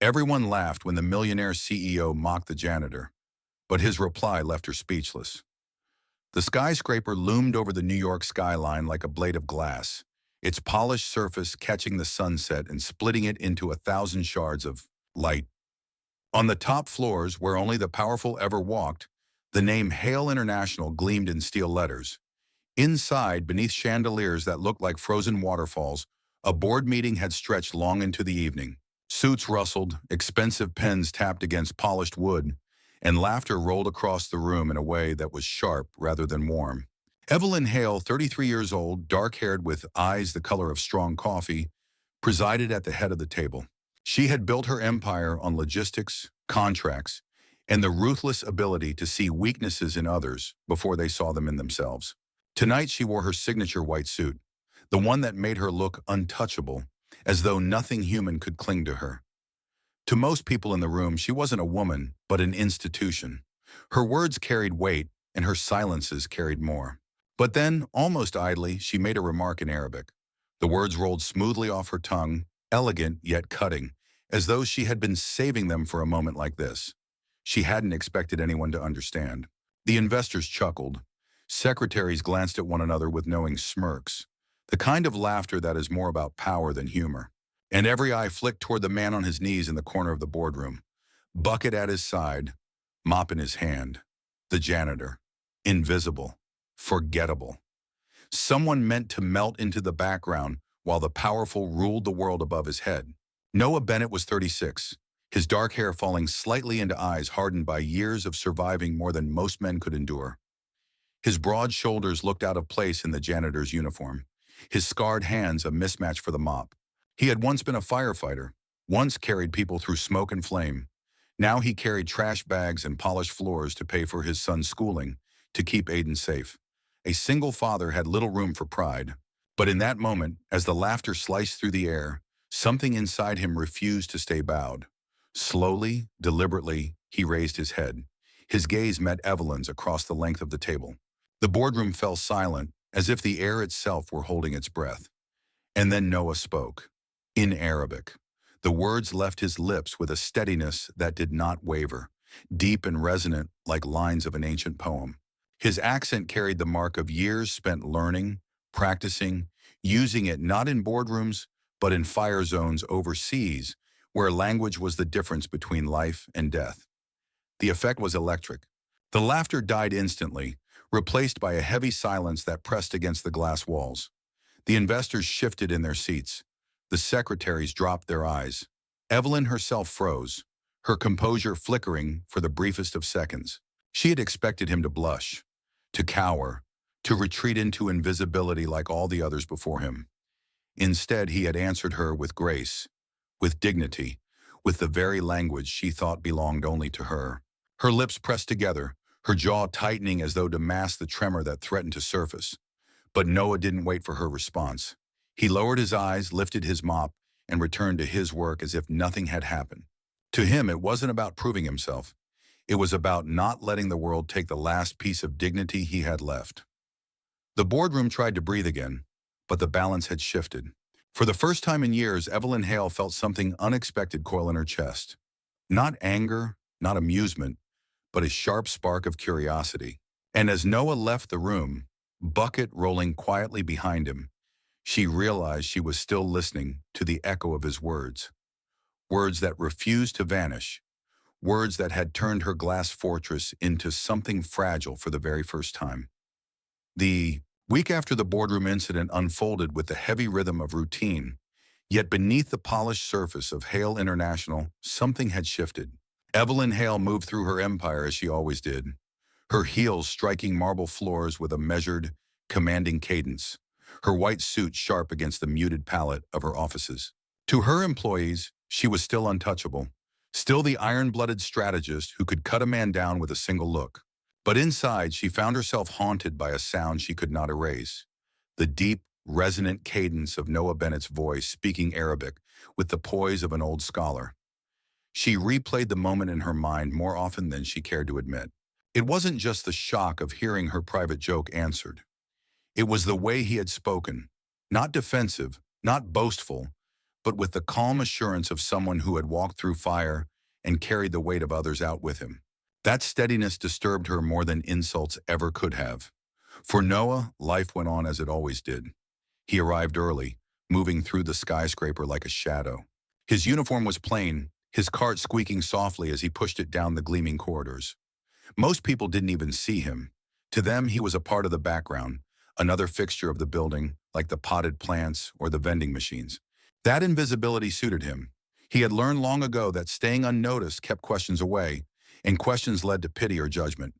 Everyone laughed when the millionaire CEO mocked the janitor, but his reply left her speechless. The skyscraper loomed over the New York skyline like a blade of glass, its polished surface catching the sunset and splitting it into 1,000 shards of light. On the top floors, where only the powerful ever walked, the name Hale International gleamed in steel letters. Inside, beneath chandeliers that looked like frozen waterfalls, a board meeting had stretched long into the evening. Suits rustled, expensive pens tapped against polished wood, and laughter rolled across the room in a way that was sharp rather than warm. Evelyn Hale, 33 years old, dark-haired with eyes the color of strong coffee, presided at the head of the table. She had built her empire on logistics, contracts, and the ruthless ability to see weaknesses in others before they saw them in themselves. Tonight she wore her signature white suit, the one that made her look untouchable, as though nothing human could cling to her. To most people in the room, she wasn't a woman, but an institution. Her words carried weight, and her silences carried more. But then, almost idly, she made a remark in Arabic. The words rolled smoothly off her tongue, elegant yet cutting, as though she had been saving them for a moment like this. She hadn't expected anyone to understand. The investors chuckled. Secretaries glanced at one another with knowing smirks, the kind of laughter that is more about power than humor. And every eye flicked toward the man on his knees in the corner of the boardroom, bucket at his side, mop in his hand. The janitor. Invisible. Forgettable. Someone meant to melt into the background while the powerful ruled the world above his head. Noah Bennett was 36, his dark hair falling slightly into eyes hardened by years of surviving more than most men could endure. His broad shoulders looked out of place in the janitor's uniform, his scarred hands a mismatch for the mop. He had once been a firefighter, once carried people through smoke and flame. Now he carried trash bags and polished floors to pay for his son's schooling, to keep Aiden safe. A single father had little room for pride. But in that moment, as the laughter sliced through the air, something inside him refused to stay bowed. Slowly, deliberately, he raised his head. His gaze met Evelyn's across the length of the table. The boardroom fell silent, as if the air itself were holding its breath. And then Noah spoke. In Arabic. The words left his lips with a steadiness that did not waver, deep and resonant like lines of an ancient poem. His accent carried the mark of years spent learning, practicing, using it not in boardrooms, but in fire zones overseas, where language was the difference between life and death. The effect was electric. The laughter died instantly, replaced by a heavy silence that pressed against the glass walls. The investors shifted in their seats. The secretaries dropped their eyes. Evelyn herself froze, her composure flickering for the briefest of seconds. She had expected him to blush, to cower, to retreat into invisibility like all the others before him. Instead, he had answered her with grace, with dignity, with the very language she thought belonged only to her. Her lips pressed together, her jaw tightening as though to mask the tremor that threatened to surface. But Noah didn't wait for her response. He lowered his eyes, lifted his mop, and returned to his work as if nothing had happened. To him, it wasn't about proving himself. It was about not letting the world take the last piece of dignity he had left. The boardroom tried to breathe again, but the balance had shifted. For the first time in years, Evelyn Hale felt something unexpected coil in her chest. Not anger, not amusement, but a sharp spark of curiosity. And as Noah left the room, bucket rolling quietly behind him, she realized she was still listening to the echo of his words. Words that refused to vanish. Words that had turned her glass fortress into something fragile for the very first time. The week after the boardroom incident unfolded with the heavy rhythm of routine, yet beneath the polished surface of Hale International, something had shifted. Evelyn Hale moved through her empire as she always did, her heels striking marble floors with a measured, commanding cadence, her white suit sharp against the muted palette of her offices. To her employees, she was still untouchable, still the iron-blooded strategist who could cut a man down with a single look. But inside, she found herself haunted by a sound she could not erase. The deep, resonant cadence of Noah Bennett's voice speaking Arabic with the poise of an old scholar. She replayed the moment in her mind more often than she cared to admit. It wasn't just the shock of hearing her private joke answered. It was the way he had spoken, not defensive, not boastful, but with the calm assurance of someone who had walked through fire and carried the weight of others out with him. That steadiness disturbed her more than insults ever could have. For Noah, life went on as it always did. He arrived early, moving through the skyscraper like a shadow. His uniform was plain, his cart squeaking softly as he pushed it down the gleaming corridors. Most people didn't even see him. To them, he was a part of the background, another fixture of the building, like the potted plants or the vending machines. That invisibility suited him. He had learned long ago that staying unnoticed kept questions away, and questions led to pity or judgment.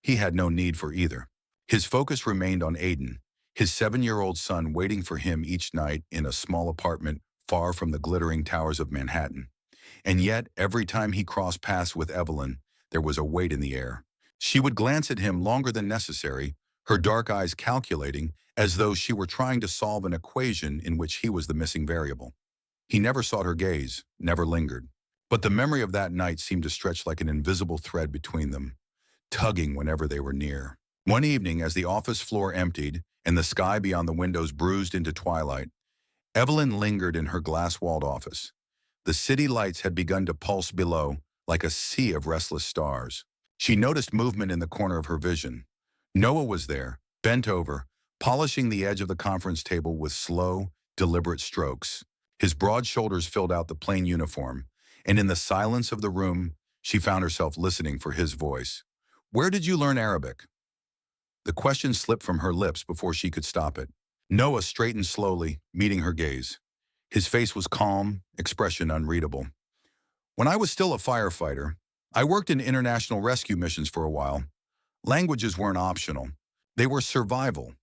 He had no need for either. His focus remained on Aiden, his 7-year-old son waiting for him each night in a small apartment far from the glittering towers of Manhattan. And yet, every time he crossed paths with Evelyn, there was a weight in the air. She would glance at him longer than necessary, her dark eyes calculating, as though she were trying to solve an equation in which he was the missing variable. He never sought her gaze, never lingered. But the memory of that night seemed to stretch like an invisible thread between them, tugging whenever they were near. One evening, as the office floor emptied and the sky beyond the windows bruised into twilight, Evelyn lingered in her glass-walled office. The city lights had begun to pulse below like a sea of restless stars. She noticed movement in the corner of her vision. Noah was there, bent over, polishing the edge of the conference table with slow, deliberate strokes. His broad shoulders filled out the plain uniform, and in the silence of the room, she found herself listening for his voice. "Where did you learn Arabic?" The question slipped from her lips before she could stop it. Noah straightened slowly, meeting her gaze. His face was calm, expression unreadable. "When I was still a firefighter, I worked in international rescue missions for a while. Languages weren't optional. They were survival."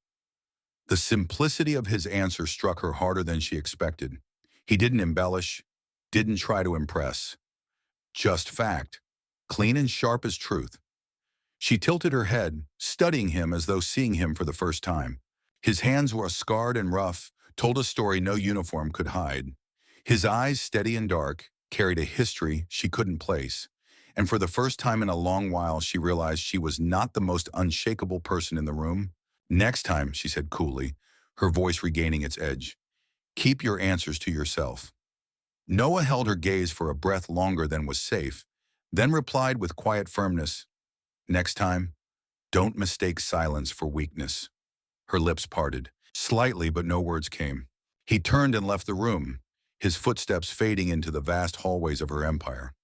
The simplicity of his answer struck her harder than she expected. He didn't embellish, didn't try to impress. Just fact, clean and sharp as truth. She tilted her head, studying him as though seeing him for the first time. His hands were scarred and rough, told a story no uniform could hide. His eyes, steady and dark, carried a history she couldn't place. And for the first time in a long while, she realized she was not the most unshakable person in the room. "Next time," she said coolly, her voice regaining its edge, "keep your answers to yourself." Noah held her gaze for a breath longer than was safe, then replied with quiet firmness, "Next time, don't mistake silence for weakness." Her lips parted, slightly, but no words came. He turned and left the room, his footsteps fading into the vast hallways of her empire.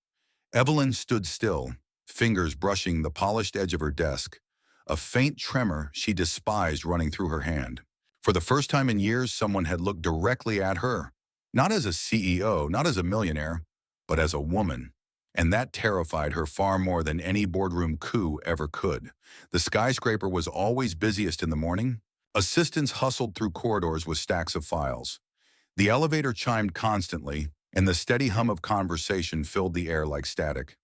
Evelyn stood still, fingers brushing the polished edge of her desk, a faint tremor she despised running through her hand. For the first time in years, someone had looked directly at her, not as a CEO, not as a millionaire, but as a woman. And that terrified her far more than any boardroom coup ever could. The skyscraper was always busiest in the morning. Assistants hustled through corridors with stacks of files. The elevator chimed constantly, and the steady hum of conversation filled the air like static.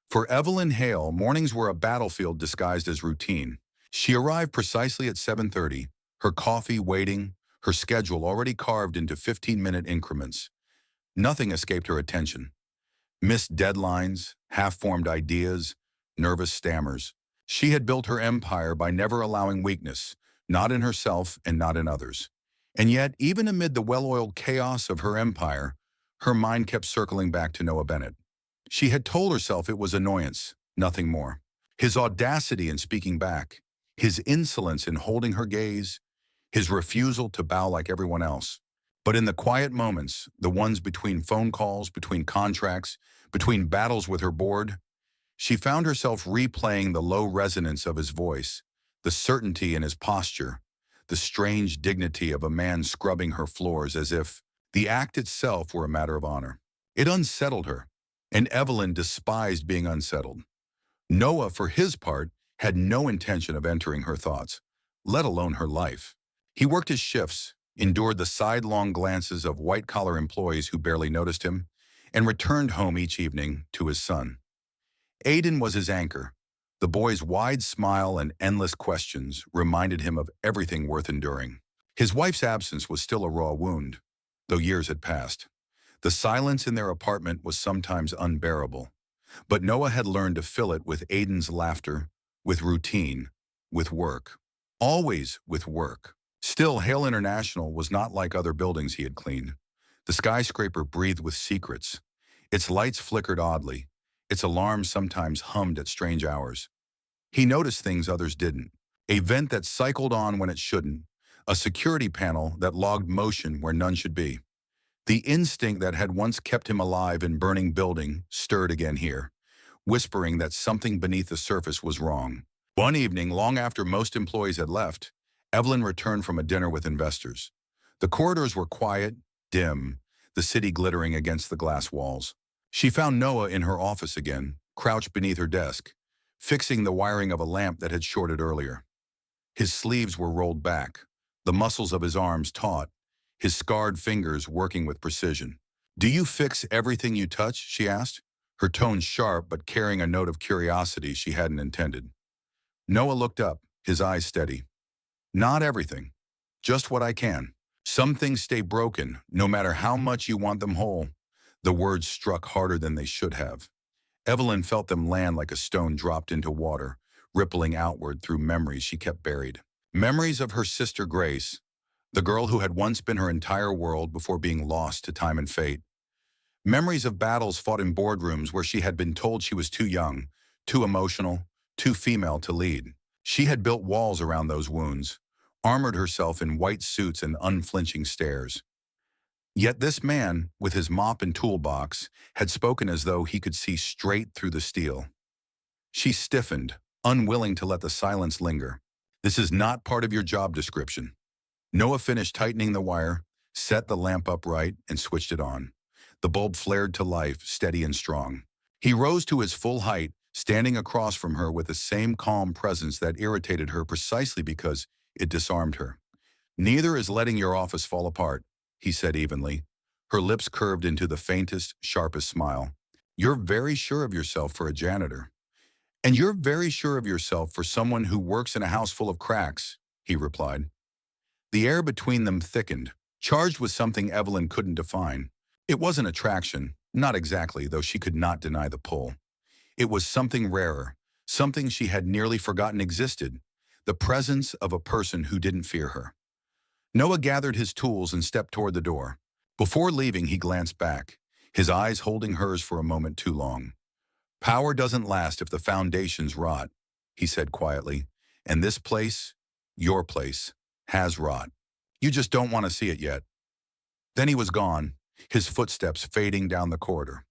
For Evelyn Hale, mornings were a battlefield disguised as routine. She arrived precisely at 7:30, her coffee waiting, her schedule already carved into 15-minute increments. Nothing escaped her attention. Missed deadlines, half-formed ideas, nervous stammers. She had built her empire by never allowing weakness, not in herself and not in others. And yet, even amid the well-oiled chaos of her empire, her mind kept circling back to Noah Bennett. She had told herself it was annoyance, nothing more. His audacity in speaking back, his insolence in holding her gaze, his refusal to bow like everyone else. But in the quiet moments, the ones between phone calls, between contracts, between battles with her board, she found herself replaying the low resonance of his voice, the certainty in his posture, the strange dignity of a man scrubbing her floors as if the act itself were a matter of honor. It unsettled her, and Evelyn despised being unsettled. Noah, for his part, had no intention of entering her thoughts, let alone her life. He worked his shifts, endured the sidelong glances of white-collar employees who barely noticed him, and returned home each evening to his son. Aiden was his anchor. The boy's wide smile and endless questions reminded him of everything worth enduring. His wife's absence was still a raw wound, though years had passed. The silence in their apartment was sometimes unbearable, but Noah had learned to fill it with Aiden's laughter, with routine, with work. Always with work. Still, Hale International was not like other buildings he had cleaned. The skyscraper breathed with secrets. Its lights flickered oddly. Its alarms sometimes hummed at strange hours. He noticed things others didn't. A vent that cycled on when it shouldn't. A security panel that logged motion where none should be. The instinct that had once kept him alive in burning building stirred again here, whispering that something beneath the surface was wrong. One evening, long after most employees had left, Evelyn returned from a dinner with investors. The corridors were quiet, dim, the city glittering against the glass walls. She found Noah in her office again, crouched beneath her desk, fixing the wiring of a lamp that had shorted earlier. His sleeves were rolled back, the muscles of his arms taut, his scarred fingers working with precision. "Do you fix everything you touch?" she asked, her tone sharp but carrying a note of curiosity she hadn't intended. Noah looked up, his eyes steady. "Not everything. Just what I can. Some things stay broken, no matter how much you want them whole." The words struck harder than they should have. Evelyn felt them land like a stone dropped into water, rippling outward through memories she kept buried. Memories of her sister Grace, the girl who had once been her entire world before being lost to time and fate. Memories of battles fought in boardrooms where she had been told she was too young, too emotional, too female to lead. She had built walls around those wounds, armored herself in white suits and unflinching stares. Yet this man, with his mop and toolbox, had spoken as though he could see straight through the steel. She stiffened, unwilling to let the silence linger. "This is not part of your job description." Noah finished tightening the wire, set the lamp upright, and switched it on. The bulb flared to life, steady and strong. He rose to his full height, standing across from her with the same calm presence that irritated her precisely because it disarmed her. "Neither is letting your office fall apart," he said evenly. Her lips curved into the faintest, sharpest smile. "You're very sure of yourself for a janitor. And you're very sure of yourself for someone who works in a house full of cracks," he replied. The air between them thickened, charged with something Evelyn couldn't define. It wasn't attraction, not exactly, though she could not deny the pull. It was something rarer, something she had nearly forgotten existed, the presence of a person who didn't fear her. Noah gathered his tools and stepped toward the door. Before leaving, he glanced back, his eyes holding hers for a moment too long. "Power doesn't last if the foundations rot," he said quietly, "and this place, your place, has rot. You just don't want to see it yet." Then he was gone, his footsteps fading down the corridor.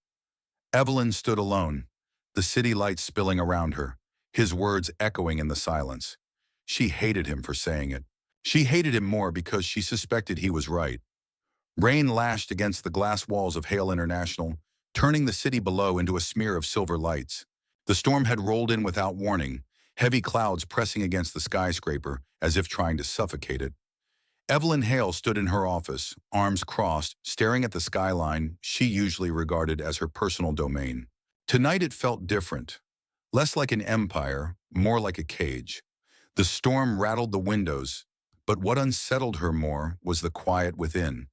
Evelyn stood alone, the city lights spilling around her, his words echoing in the silence. She hated him for saying it. She hated him more because she suspected he was right. Rain lashed against the glass walls of Hale International, turning the city below into a smear of silver lights. The storm had rolled in without warning, heavy clouds pressing against the skyscraper as if trying to suffocate it. Evelyn Hale stood in her office, arms crossed, staring at the skyline she usually regarded as her personal domain. Tonight it felt different, less like an empire, more like a cage. The storm rattled the windows, but what unsettled her more was the quiet within.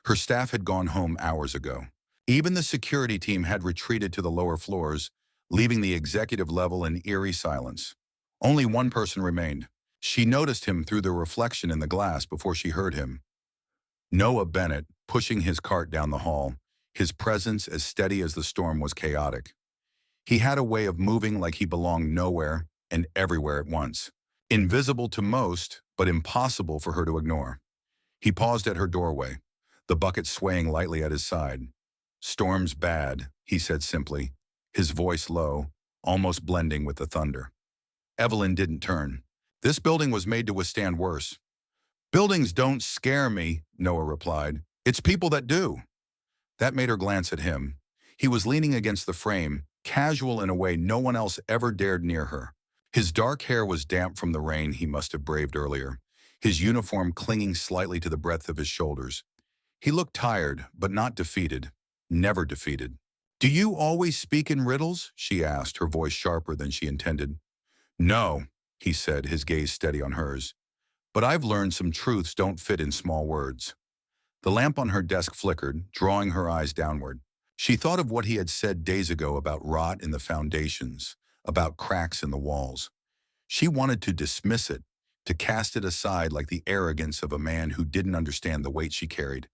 Her staff had gone home hours ago. Even the security team had retreated to the lower floors, leaving the executive level in eerie silence. Only one person remained. She noticed him through the reflection in the glass before she heard him. Noah Bennett, pushing his cart down the hall, his presence as steady as the storm was chaotic. He had a way of moving like he belonged nowhere and everywhere at once. Invisible to most, but impossible for her to ignore. He paused at her doorway, the bucket swaying lightly at his side. "Storm's bad," he said simply, his voice low, almost blending with the thunder. Evelyn didn't turn. "This building was made to withstand worse." "Buildings don't scare me," Noah replied. "It's people that do." That made her glance at him. He was leaning against the frame, casual in a way no one else ever dared near her. His dark hair was damp from the rain he must have braved earlier, his uniform clinging slightly to the breadth of his shoulders. He looked tired, but not defeated. Never defeated. "Do you always speak in riddles?" she asked, her voice sharper than she intended. "No," he said, his gaze steady on hers. "But I've learned some truths don't fit in small words." The lamp on her desk flickered, drawing her eyes downward. She thought of what he had said days ago about rot in the foundations, about cracks in the walls. She wanted to dismiss it, to cast it aside like the arrogance of a man who didn't understand the weight she carried.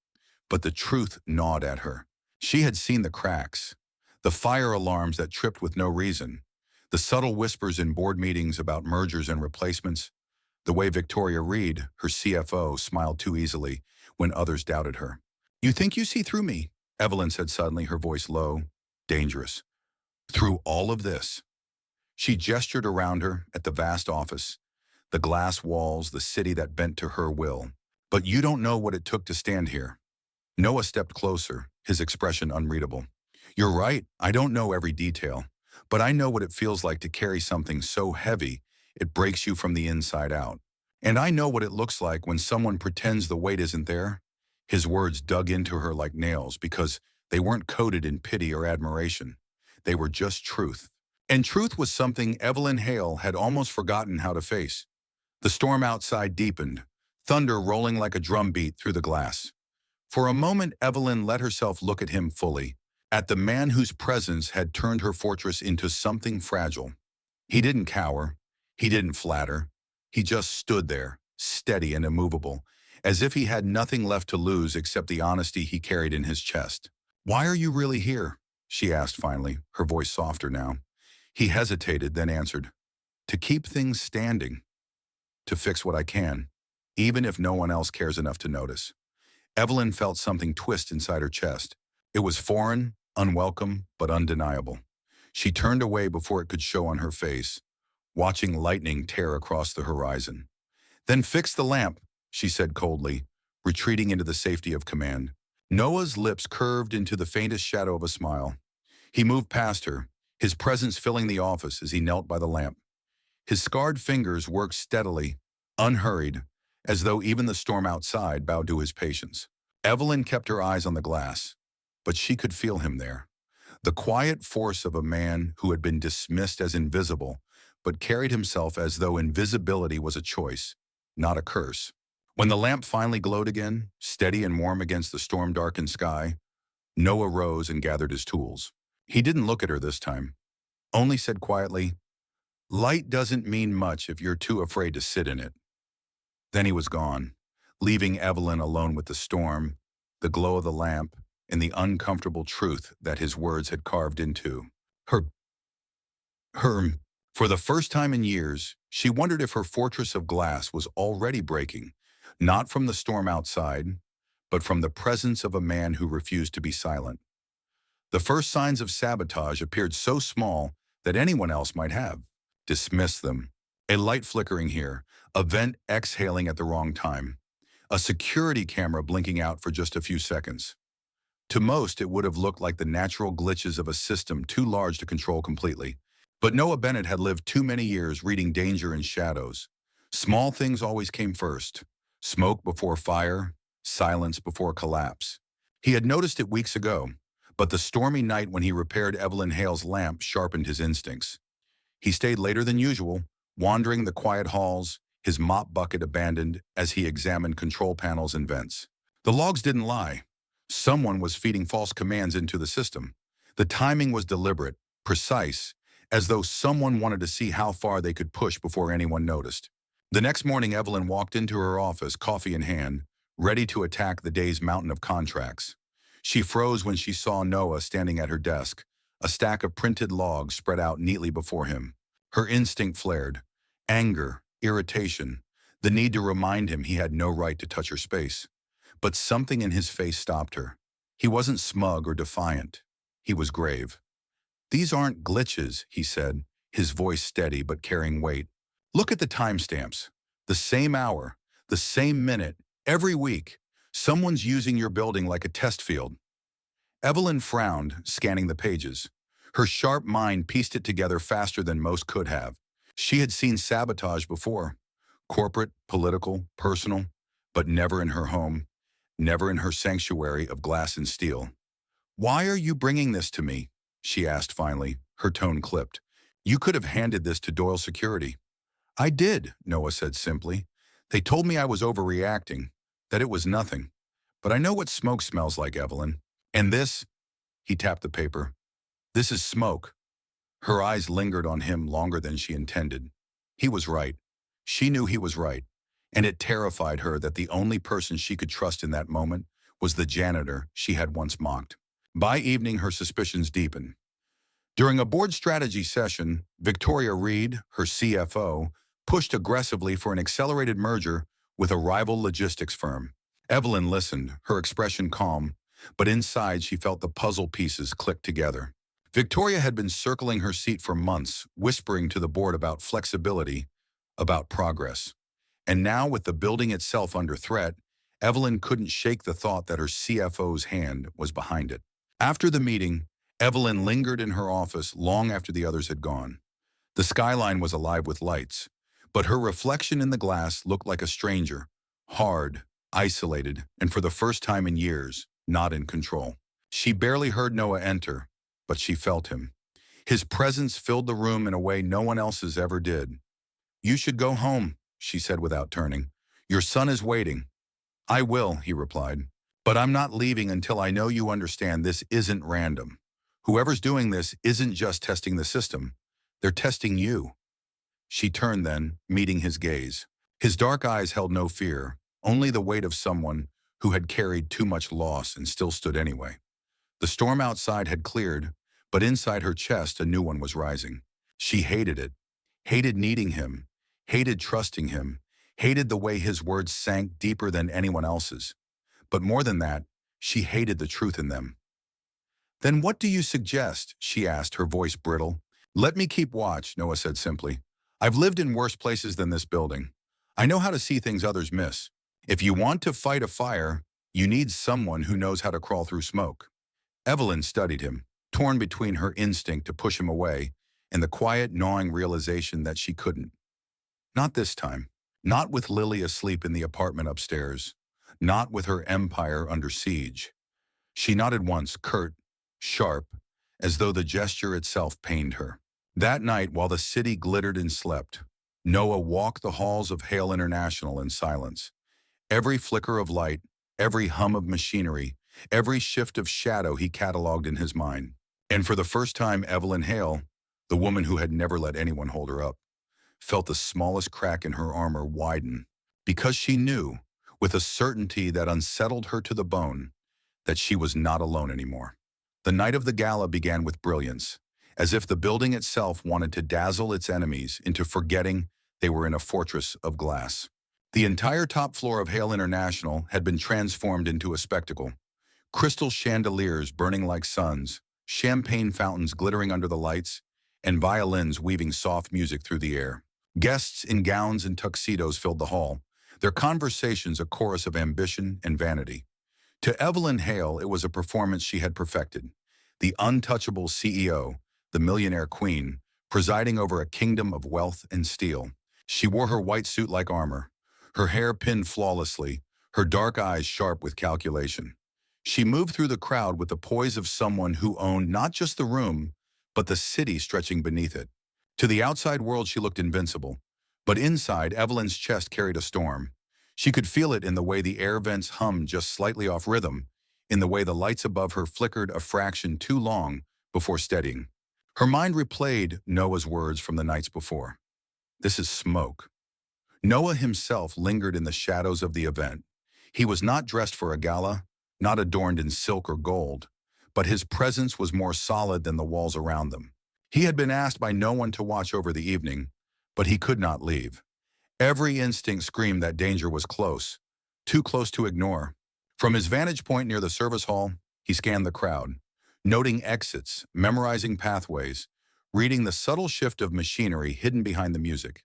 But the truth gnawed at her. She had seen the cracks, the fire alarms that tripped with no reason, the subtle whispers in board meetings about mergers and replacements, the way Victoria Reed, her CFO, smiled too easily when others doubted her. "You think you see through me?" Evelyn said suddenly, her voice low, dangerous. "Through all of this." She gestured around her at the vast office, the glass walls, the city that bent to her will. "But you don't know what it took to stand here." Noah stepped closer, his expression unreadable. "You're right, I don't know every detail, but I know what it feels like to carry something so heavy it breaks you from the inside out. And I know what it looks like when someone pretends the weight isn't there." His words dug into her like nails because they weren't coded in pity or admiration. They were just truth. And truth was something Evelyn Hale had almost forgotten how to face. The storm outside deepened, thunder rolling like a drumbeat through the glass. For a moment, Evelyn let herself look at him fully, at the man whose presence had turned her fortress into something fragile. He didn't cower. He didn't flatter. He just stood there, steady and immovable, as if he had nothing left to lose except the honesty he carried in his chest. "Why are you really here?" she asked finally, her voice softer now. He hesitated, then answered, "To keep things standing, to fix what I can, even if no one else cares enough to notice." Evelyn felt something twist inside her chest. It was foreign, unwelcome, but undeniable. She turned away before it could show on her face, watching lightning tear across the horizon. "Then fix the lamp," she said coldly, retreating into the safety of command. Noah's lips curved into the faintest shadow of a smile. He moved past her, his presence filling the office as he knelt by the lamp. His scarred fingers worked steadily, unhurried, as though even the storm outside bowed to his patience. Evelyn kept her eyes on the glass, but she could feel him there. The quiet force of a man who had been dismissed as invisible, but carried himself as though invisibility was a choice, not a curse. When the lamp finally glowed again, steady and warm against the storm-darkened sky, Noah rose and gathered his tools. He didn't look at her this time, only said quietly, "Light doesn't mean much if you're too afraid to sit in it." Then he was gone, leaving Evelyn alone with the storm, the glow of the lamp, and the uncomfortable truth that his words had carved into her. Her. For the first time in years, she wondered if her fortress of glass was already breaking, not from the storm outside, but from the presence of a man who refused to be silent. The first signs of sabotage appeared so small that anyone else might have dismissed them. A light flickering here, a vent exhaling at the wrong time, a security camera blinking out for just a few seconds. To most, it would have looked like the natural glitches of a system too large to control completely. But Noah Bennett had lived too many years reading danger in shadows. Small things always came first. Smoke before fire, silence before collapse. He had noticed it weeks ago, but the stormy night when he repaired Evelyn Hale's lamp sharpened his instincts. He stayed later than usual, wandering the quiet halls, his mop bucket abandoned as he examined control panels and vents. The logs didn't lie. Someone was feeding false commands into the system. The timing was deliberate, precise, as though someone wanted to see how far they could push before anyone noticed. The next morning, Evelyn walked into her office, coffee in hand, ready to attack the day's mountain of contracts. She froze when she saw Noah standing at her desk, a stack of printed logs spread out neatly before him. Her instinct flared. Anger, irritation, the need to remind him he had no right to touch her space. But something in his face stopped her. He wasn't smug or defiant. He was grave. "These aren't glitches," he said, his voice steady but carrying weight. "Look at the timestamps. The same hour, the same minute, every week. Someone's using your building like a test field." Evelyn frowned, scanning the pages. Her sharp mind pieced it together faster than most could have. She had seen sabotage before. Corporate, political, personal, but never in her home, never in her sanctuary of glass and steel. "Why are you bringing this to me?" she asked finally, her tone clipped. "You could have handed this to Doyle Security." "I did," Noah said simply. "They told me I was overreacting, that it was nothing. But I know what smoke smells like, Evelyn. And this," he tapped the paper, "this is smoke." Her eyes lingered on him longer than she intended. He was right. She knew he was right. And it terrified her that the only person she could trust in that moment was the janitor she had once mocked. By evening, her suspicions deepened. During a board strategy session, Victoria Reed, her CFO, pushed aggressively for an accelerated merger with a rival logistics firm. Evelyn listened, her expression calm, but inside she felt the puzzle pieces click together. Victoria had been circling her seat for months, whispering to the board about flexibility, about progress. And now, with the building itself under threat, Evelyn couldn't shake the thought that her CFO's hand was behind it. After the meeting, Evelyn lingered in her office long after the others had gone. The skyline was alive with lights, but her reflection in the glass looked like a stranger, hard, isolated, and for the first time in years, not in control. She barely heard Noah enter, but she felt him. His presence filled the room in a way no one else's ever did. "You should go home," she said without turning. "Your son is waiting." "I will," he replied. "But I'm not leaving until I know you understand this isn't random. Whoever's doing this isn't just testing the system. They're testing you." She turned then, meeting his gaze. His dark eyes held no fear, only the weight of someone who had carried too much loss and still stood anyway. The storm outside had cleared, but inside her chest a new one was rising. She hated it, hated needing him, hated trusting him, hated the way his words sank deeper than anyone else's. But more than that, she hated the truth in them. "Then what do you suggest?" she asked, her voice brittle. "Let me keep watch," Noah said simply. "I've lived in worse places than this building. I know how to see things others miss. If you want to fight a fire, you need someone who knows how to crawl through smoke." Evelyn studied him, torn between her instinct to push him away and the quiet, gnawing realization that she couldn't. Not this time. Not with Lily asleep in the apartment upstairs. Not with her empire under siege. She nodded once, curt, sharp, as though the gesture itself pained her. That night, while the city glittered and slept, Noah walked the halls of Hale International in silence. Every flicker of light, every hum of machinery, every shift of shadow he cataloged in his mind. And for the first time, Evelyn Hale, the woman who had never let anyone hold her up, felt the smallest crack in her armor widen, because she knew, with a certainty that unsettled her to the bone, that she was not alone anymore. The night of the gala began with brilliance, as if the building itself wanted to dazzle its enemies into forgetting they were in a fortress of glass. The entire top floor of Hale International had been transformed into a spectacle. Crystal chandeliers burning like suns, champagne fountains glittering under the lights, and violins weaving soft music through the air. Guests in gowns and tuxedos filled the hall, their conversations a chorus of ambition and vanity. To Evelyn Hale, it was a performance she had perfected. The untouchable CEO, the millionaire queen, presiding over a kingdom of wealth and steel. She wore her white suit like armor, her hair pinned flawlessly, her dark eyes sharp with calculation. She moved through the crowd with the poise of someone who owned not just the room, but the city stretching beneath it. To the outside world, she looked invincible. But inside, Evelyn's chest carried a storm. She could feel it in the way the air vents hummed just slightly off rhythm, in the way the lights above her flickered a fraction too long before steadying. Her mind replayed Noah's words from the nights before. "This is smoke." Noah himself lingered in the shadows of the event. He was not dressed for a gala, not adorned in silk or gold, but his presence was more solid than the walls around them. He had been asked by no one to watch over the evening, but he could not leave. Every instinct screamed that danger was close, too close to ignore. From his vantage point near the service hall, he scanned the crowd, noting exits, memorizing pathways, reading the subtle shift of machinery hidden behind the music.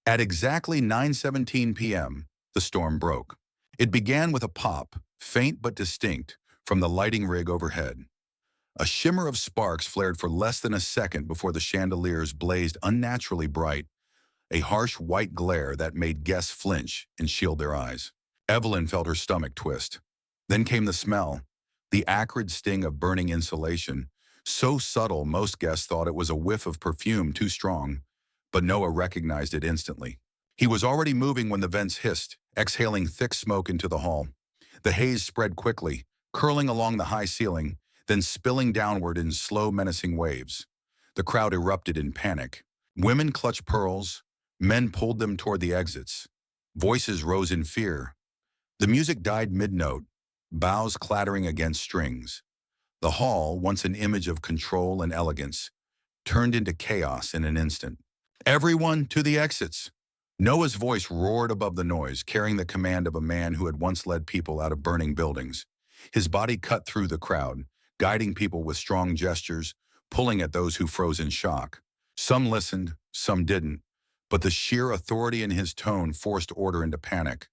At exactly 9:17 p.m., the storm broke. It began with a pop, faint but distinct, from the lighting rig overhead. A shimmer of sparks flared for less than a second before the chandeliers blazed unnaturally bright, a harsh white glare that made guests flinch and shield their eyes. Evelyn felt her stomach twist. Then came the smell, the acrid sting of burning insulation, so subtle most guests thought it was a whiff of perfume too strong, but Noah recognized it instantly. He was already moving when the vents hissed, exhaling thick smoke into the hall. The haze spread quickly, curling along the high ceiling, then spilling downward in slow, menacing waves. The crowd erupted in panic. Women clutched pearls, men pulled them toward the exits. Voices rose in fear. The music died mid-note, boughs clattering against strings. The hall, once an image of control and elegance, turned into chaos in an instant. Everyone to the exits! Noah's voice roared above the noise, carrying the command of a man who had once led people out of burning buildings. His body cut through the crowd, guiding people with strong gestures, pulling at those who froze in shock. Some listened, some didn't, but the sheer authority in his tone forced order into panic.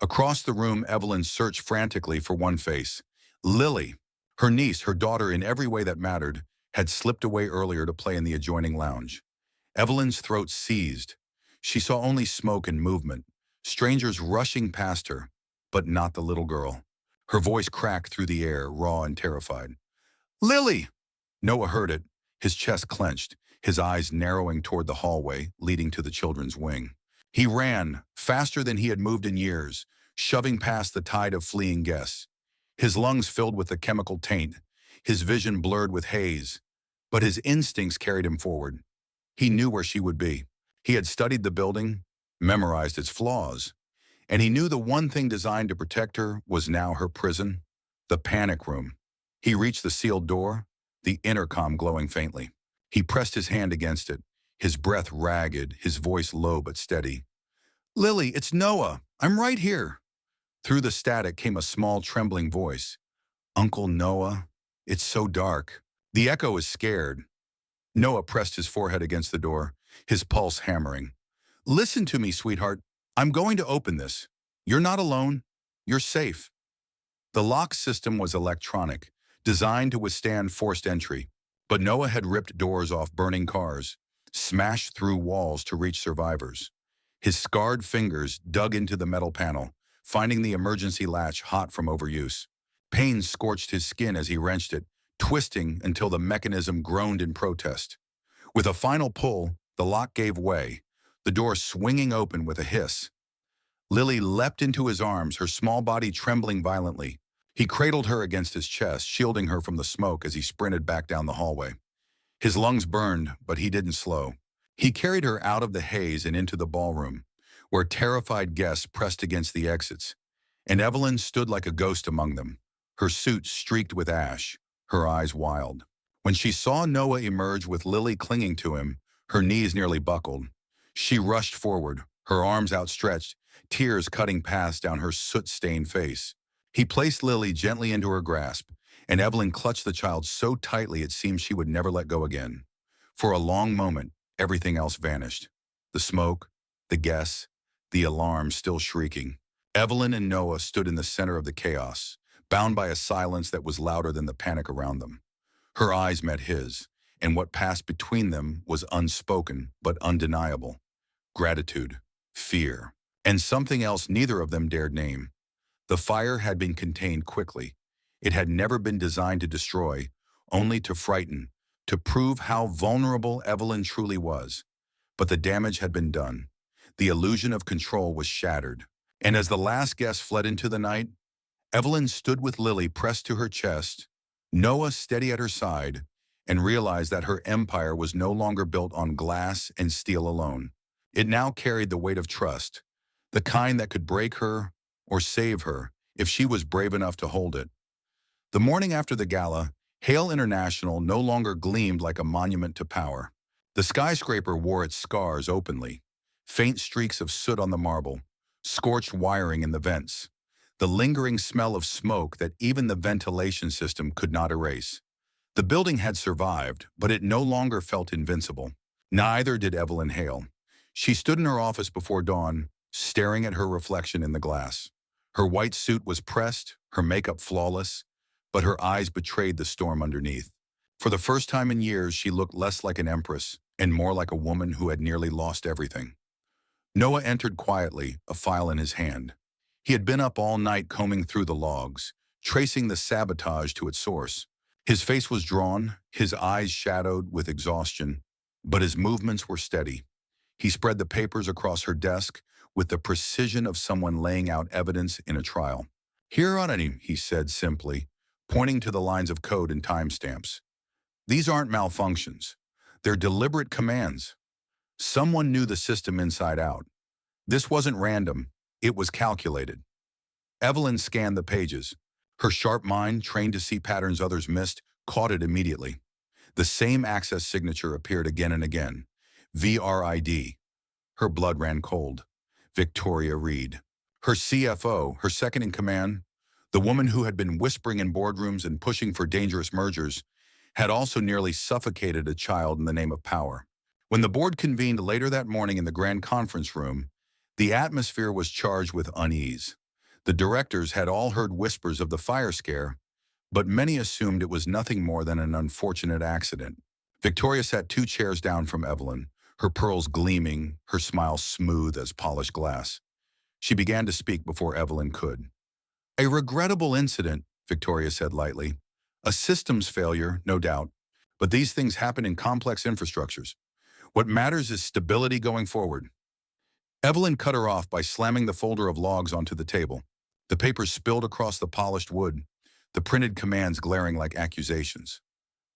Across the room, Evelyn searched frantically for one face. Lily. Her niece, her daughter in every way that mattered, had slipped away earlier to play in the adjoining lounge. Evelyn's throat seized. She saw only smoke and movement, strangers rushing past her, but not the little girl. Her voice cracked through the air, raw and terrified. Lily! Noah heard it, his chest clenched, his eyes narrowing toward the hallway leading to the children's wing. He ran, faster than he had moved in years, shoving past the tide of fleeing guests. His lungs filled with the chemical taint, his vision blurred with haze, but his instincts carried him forward. He knew where she would be. He had studied the building, memorized its flaws, and he knew the one thing designed to protect her was now her prison, the panic room. He reached the sealed door, the intercom glowing faintly. He pressed his hand against it, his breath ragged, his voice low but steady. Lily, it's Noah. I'm right here. Through the static came a small, trembling voice. Uncle Noah, it's so dark. The echo is scared. Noah pressed his forehead against the door, his pulse hammering. Listen to me, sweetheart. I'm going to open this. You're not alone. You're safe. The lock system was electronic, designed to withstand forced entry, but Noah had ripped doors off burning cars, smashed through walls to reach survivors. His scarred fingers dug into the metal panel, finding the emergency latch hot from overuse. Pain scorched his skin as he wrenched it, twisting until the mechanism groaned in protest. With a final pull, the lock gave way, the door swinging open with a hiss. Lily leapt into his arms, her small body trembling violently. He cradled her against his chest, shielding her from the smoke as he sprinted back down the hallway. His lungs burned, but he didn't slow. He carried her out of the haze and into the ballroom, where terrified guests pressed against the exits, and Evelyn stood like a ghost among them, her suit streaked with ash, her eyes wild. When she saw Noah emerge with Lily clinging to him, her knees nearly buckled. She rushed forward, her arms outstretched, tears cutting paths down her soot-stained face. He placed Lily gently into her grasp, and Evelyn clutched the child so tightly it seemed she would never let go again. For a long moment, everything else vanished. The smoke, the guests, the alarm still shrieking. Evelyn and Noah stood in the center of the chaos, bound by a silence that was louder than the panic around them. Her eyes met his, and what passed between them was unspoken but undeniable. Gratitude, fear, and something else neither of them dared name. The fire had been contained quickly. It had never been designed to destroy, only to frighten, to prove how vulnerable Evelyn truly was. But the damage had been done. The illusion of control was shattered. And as the last guest fled into the night, Evelyn stood with Lily pressed to her chest, Noah steady at her side, and realized that her empire was no longer built on glass and steel alone. It now carried the weight of trust, the kind that could break her or save her if she was brave enough to hold it. The morning after the gala, Hale International no longer gleamed like a monument to power. The skyscraper wore its scars openly, faint streaks of soot on the marble, scorched wiring in the vents, the lingering smell of smoke that even the ventilation system could not erase. The building had survived, but it no longer felt invincible. Neither did Evelyn Hale. She stood in her office before dawn, staring at her reflection in the glass. Her white suit was pressed, her makeup flawless, but her eyes betrayed the storm underneath. For the first time in years, she looked less like an empress and more like a woman who had nearly lost everything. Noah entered quietly, a file in his hand. He had been up all night combing through the logs, tracing the sabotage to its source. His face was drawn, his eyes shadowed with exhaustion, but his movements were steady. He spread the papers across her desk with the precision of someone laying out evidence in a trial. Here on it, he said simply, pointing to the lines of code and timestamps. These aren't malfunctions. They're deliberate commands. Someone knew the system inside out. This wasn't random. It was calculated. Evelyn scanned the pages, Her sharp mind, trained to see patterns others missed, caught it immediately. The same access signature appeared again and again. VRID. Her blood ran cold. Victoria Reed. Her CFO, her second in command, the woman who had been whispering in boardrooms and pushing for dangerous mergers, had also nearly suffocated a child in the name of power. When the board convened later that morning in the grand conference room, the atmosphere was charged with unease. The directors had all heard whispers of the fire scare, but many assumed it was nothing more than an unfortunate accident. Victoria sat 2 chairs down from Evelyn, her pearls gleaming, her smile smooth as polished glass. She began to speak before Evelyn could. "A regrettable incident," Victoria said lightly. "A systems failure, no doubt. But these things happen in complex infrastructures. What matters is stability going forward." Evelyn cut her off by slamming the folder of logs onto the table. The papers spilled across the polished wood, the printed commands glaring like accusations.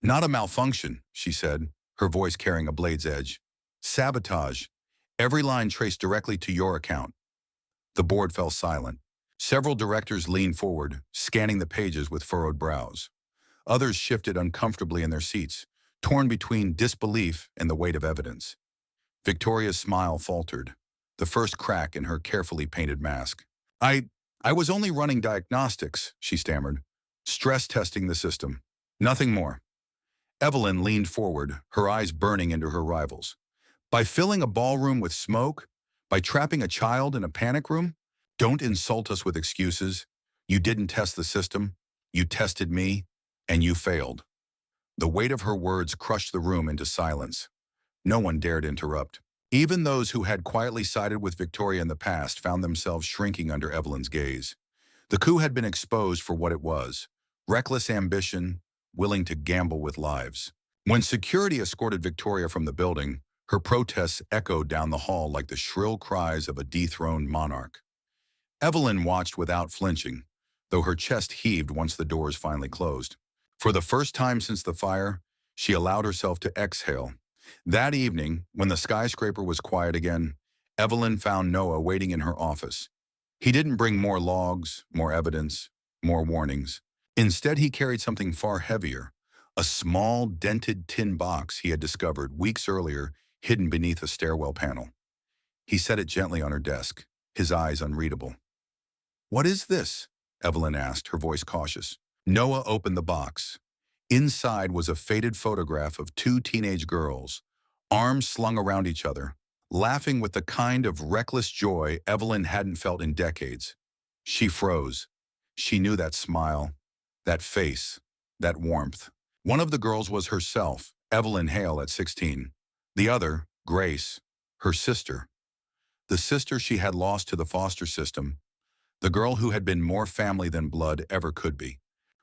"Not a malfunction," she said, her voice carrying a blade's edge. "Sabotage. Every line traced directly to your account." The board fell silent. Several directors leaned forward, scanning the pages with furrowed brows. Others shifted uncomfortably in their seats, torn between disbelief and the weight of evidence. Victoria's smile faltered, the first crack in her carefully painted mask. I was only running diagnostics," she stammered. "Stress testing the system. Nothing more." Evelyn leaned forward, her eyes burning into her rivals. "By filling a ballroom with smoke? By trapping a child in a panic room? Don't insult us with excuses. You didn't test the system. You tested me, and you failed." The weight of her words crushed the room into silence. No one dared interrupt. Even those who had quietly sided with Victoria in the past found themselves shrinking under Evelyn's gaze. The coup had been exposed for what it was: reckless ambition, willing to gamble with lives. When security escorted Victoria from the building, her protests echoed down the hall like the shrill cries of a dethroned monarch. Evelyn watched without flinching, though her chest heaved once the doors finally closed. For the first time since the fire, she allowed herself to exhale. That evening, when the skyscraper was quiet again, Evelyn found Noah waiting in her office. He didn't bring more logs, more evidence, more warnings. Instead, he carried something far heavier, a small, dented tin box he had discovered weeks earlier hidden beneath a stairwell panel. He set it gently on her desk, his eyes unreadable. "What is this?" Evelyn asked, her voice cautious. Noah opened the box. Inside was a faded photograph of 2 teenage girls, arms slung around each other, laughing with the kind of reckless joy Evelyn hadn't felt in decades. She froze. She knew that smile, that face, that warmth. One of the girls was herself, Evelyn Hale at 16. The other, Grace, her sister. The sister she had lost to the foster system, the girl who had been more family than blood ever could be.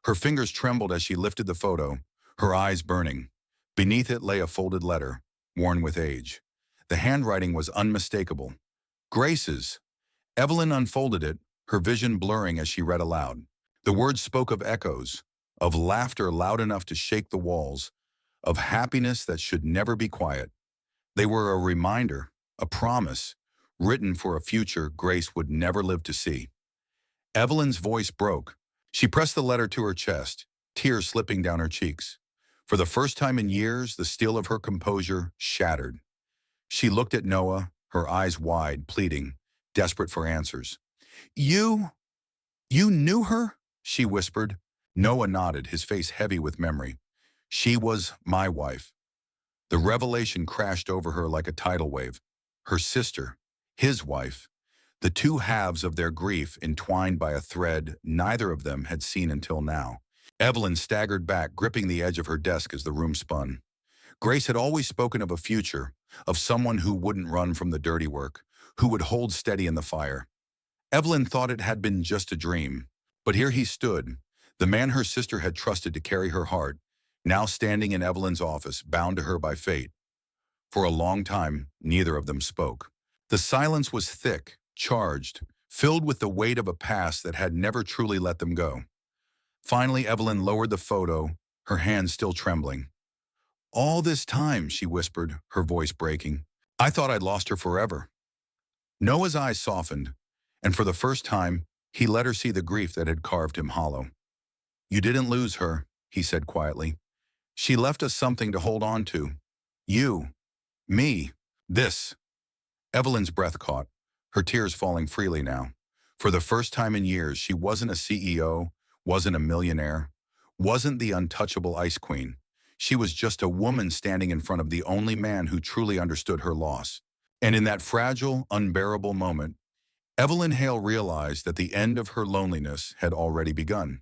Her fingers trembled as she lifted the photo, her eyes burning. Beneath it lay a folded letter, worn with age. The handwriting was unmistakable. Grace's. Evelyn unfolded it, her vision blurring as she read aloud. The words spoke of echoes, of laughter loud enough to shake the walls, of happiness that should never be quiet. They were a reminder, a promise, written for a future Grace would never live to see. Evelyn's voice broke. She pressed the letter to her chest, tears slipping down her cheeks. For the first time in years, the steel of her composure shattered. She looked at Noah, her eyes wide, pleading, desperate for answers. You knew her?" she whispered. Noah nodded, his face heavy with memory. "She was my wife." The revelation crashed over her like a tidal wave. Her sister, his wife, the two halves of their grief entwined by a thread neither of them had seen until now. Evelyn staggered back, gripping the edge of her desk as the room spun. Grace had always spoken of a future, of someone who wouldn't run from the dirty work, who would hold steady in the fire. Evelyn thought it had been just a dream, but here he stood, the man her sister had trusted to carry her heart, now standing in Evelyn's office, bound to her by fate. For a long time, neither of them spoke. The silence was thick, charged, filled with the weight of a past that had never truly let them go. Finally, Evelyn lowered the photo, her hands still trembling. "All this time," she whispered, her voice breaking, "I thought I'd lost her forever." Noah's eyes softened, and for the first time, he let her see the grief that had carved him hollow. You didn't lose her, he said quietly. She left us something to hold on to. You, me, this. Evelyn's breath caught, her tears falling freely now. For the first time in years, she wasn't a CEO, wasn't a millionaire, wasn't the untouchable ice queen. She was just a woman standing in front of the only man who truly understood her loss. And in that fragile, unbearable moment, Evelyn Hale realized that the end of her loneliness had already begun.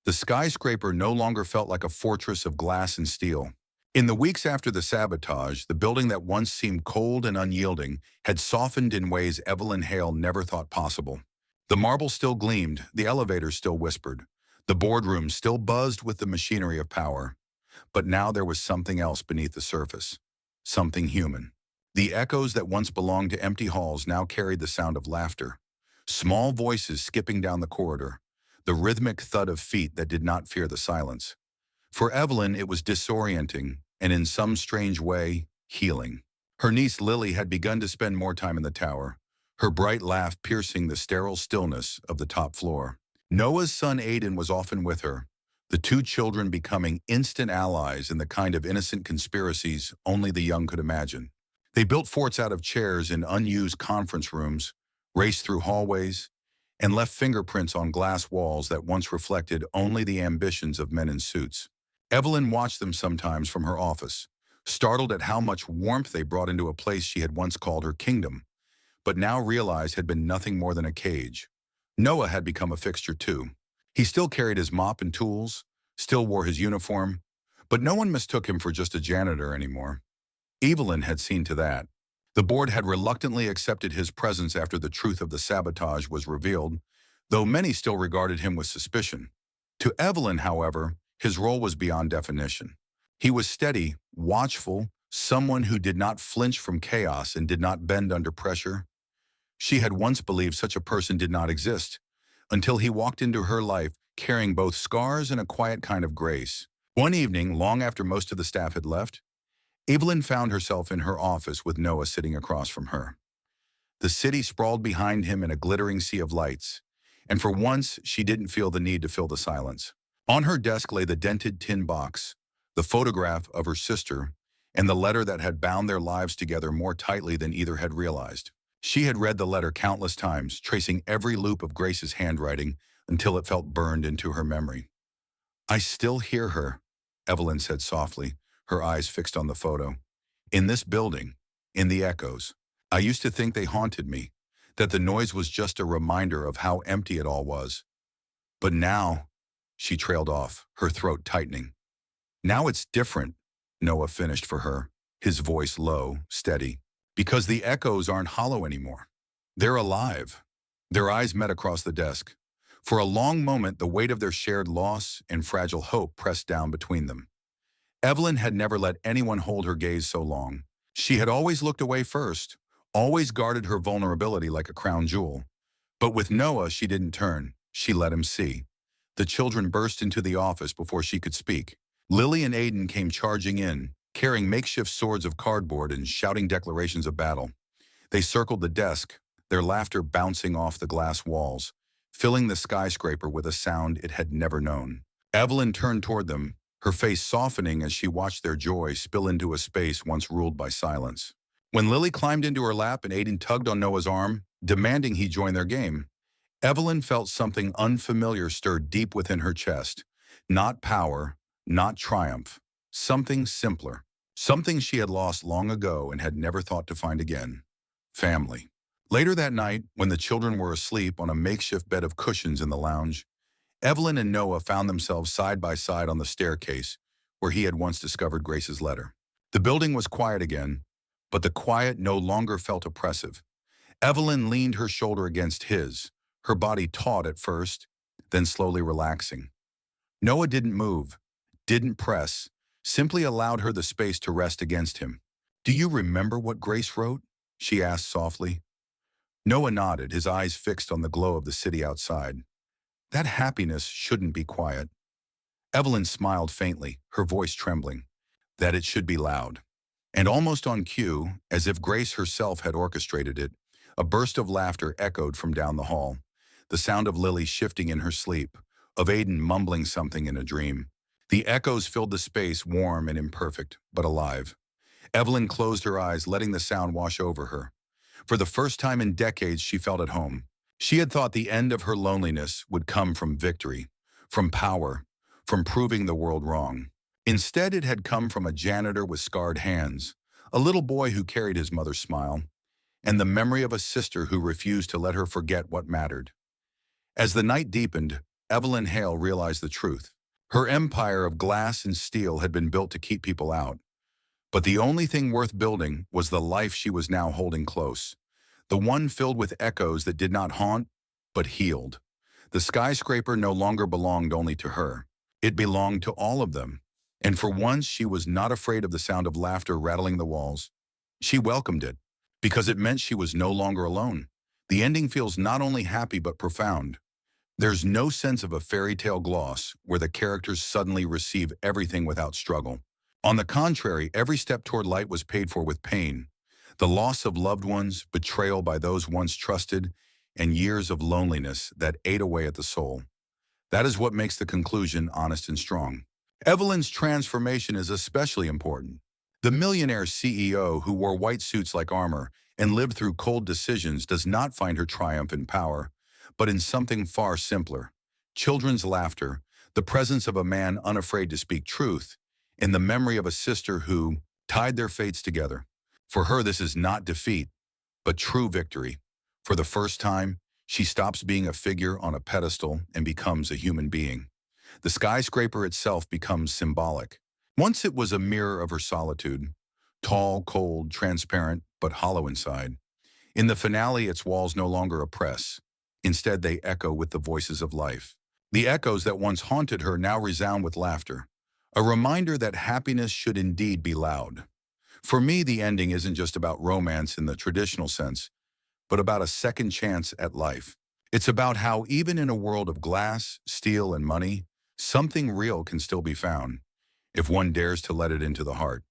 The skyscraper no longer felt like a fortress of glass and steel. In the weeks after the sabotage, the building that once seemed cold and unyielding had softened in ways Evelyn Hale never thought possible. The marble still gleamed, the elevators still whispered, the boardroom still buzzed with the machinery of power. But now there was something else beneath the surface, something human. The echoes that once belonged to empty halls now carried the sound of laughter. Small voices skipping down the corridor, the rhythmic thud of feet that did not fear the silence. For Evelyn, it was disorienting, and in some strange way, healing. Her niece Lily had begun to spend more time in the tower, her bright laugh piercing the sterile stillness of the top floor. Noah's son Aiden was often with her, the two children becoming instant allies in the kind of innocent conspiracies only the young could imagine. They built forts out of chairs in unused conference rooms, raced through hallways, and left fingerprints on glass walls that once reflected only the ambitions of men in suits. Evelyn watched them sometimes from her office, startled at how much warmth they brought into a place she had once called her kingdom, but now realized had been nothing more than a cage. Noah had become a fixture too. He still carried his mop and tools, still wore his uniform, but no one mistook him for just a janitor anymore. Evelyn had seen to that. The board had reluctantly accepted his presence after the truth of the sabotage was revealed, though many still regarded him with suspicion. To Evelyn, however, his role was beyond definition. He was steady, watchful, someone who did not flinch from chaos and did not bend under pressure. She had once believed such a person did not exist, until he walked into her life carrying both scars and a quiet kind of grace. One evening, long after most of the staff had left, Evelyn found herself in her office with Noah sitting across from her. The city sprawled behind him in a glittering sea of lights, and for once she didn't feel the need to fill the silence. On her desk lay the dented tin box, the photograph of her sister, and the letter that had bound their lives together more tightly than either had realized. She had read the letter countless times, tracing every loop of Grace's handwriting until it felt burned into her memory. "I still hear her," Evelyn said softly, her eyes fixed on the photo. "In this building, in the echoes. I used to think they haunted me, that the noise was just a reminder of how empty it all was. But now," she trailed off, her throat tightening. "Now it's different," Noah finished for her, his voice low, steady. "Because the echoes aren't hollow anymore. They're alive." Their eyes met across the desk. For a long moment, the weight of their shared loss and fragile hope pressed down between them. Evelyn had never let anyone hold her gaze so long. She had always looked away first, always guarded her vulnerability like a crown jewel. But with Noah, she didn't turn. She let him see. The children burst into the office before she could speak. Lily and Aiden came charging in, carrying makeshift swords of cardboard and shouting declarations of battle. They circled the desk, their laughter bouncing off the glass walls, filling the skyscraper with a sound it had never known. Evelyn turned toward them, her face softening as she watched their joy spill into a space once ruled by silence. When Lily climbed into her lap and Aiden tugged on Noah's arm, demanding he join their game, Evelyn felt something unfamiliar stir deep within her chest. Not power, not triumph, something simpler. Something she had lost long ago and had never thought to find again. Family. Later that night, when the children were asleep on a makeshift bed of cushions in the lounge, Evelyn and Noah found themselves side by side on the staircase where he had once discovered Grace's letter. The building was quiet again, but the quiet no longer felt oppressive. Evelyn leaned her shoulder against his, her body taut at first, then slowly relaxing. Noah didn't move, didn't press, simply allowed her the space to rest against him. "Do you remember what Grace wrote?" she asked softly. Noah nodded, his eyes fixed on the glow of the city outside. "That happiness shouldn't be quiet." Evelyn smiled faintly, her voice trembling. "That it should be loud." And almost on cue, as if Grace herself had orchestrated it, a burst of laughter echoed from down the hall, the sound of Lily shifting in her sleep, of Aiden mumbling something in a dream. The echoes filled the space, warm and imperfect, but alive. Evelyn closed her eyes, letting the sound wash over her. For the first time in decades, she felt at home. She had thought the end of her loneliness would come from victory, from power, from proving the world wrong. Instead, it had come from a janitor with scarred hands, a little boy who carried his mother's smile, and the memory of a sister who refused to let her forget what mattered. As the night deepened, Evelyn Hale realized the truth. Her empire of glass and steel had been built to keep people out. But the only thing worth building was the life she was now holding close. The one filled with echoes that did not haunt, but healed. The skyscraper no longer belonged only to her. It belonged to all of them. And for once, she was not afraid of the sound of laughter rattling the walls. She welcomed it, because it meant she was no longer alone. The ending feels not only happy but profound. There's no sense of a fairy tale gloss where the characters suddenly receive everything without struggle. On the contrary, every step toward light was paid for with pain. The loss of loved ones, betrayal by those once trusted, and years of loneliness that ate away at the soul. That is what makes the conclusion honest and strong. Evelyn's transformation is especially important. The millionaire CEO who wore white suits like armor and lived through cold decisions does not find her triumph in power, but in something far simpler. Children's laughter, the presence of a man unafraid to speak truth, and the memory of a sister who tied their fates together. For her, this is not defeat, but true victory. For the first time, she stops being a figure on a pedestal and becomes a human being. The skyscraper itself becomes symbolic. Once it was a mirror of her solitude, tall, cold, transparent, but hollow inside. In the finale, its walls no longer oppress. Instead, they echo with the voices of life. The echoes that once haunted her now resound with laughter, a reminder that happiness should indeed be loud. For me, the ending isn't just about romance in the traditional sense, but about a second chance at life. It's about how even in a world of glass, steel, and money, something real can still be found, if one dares to let it into the heart.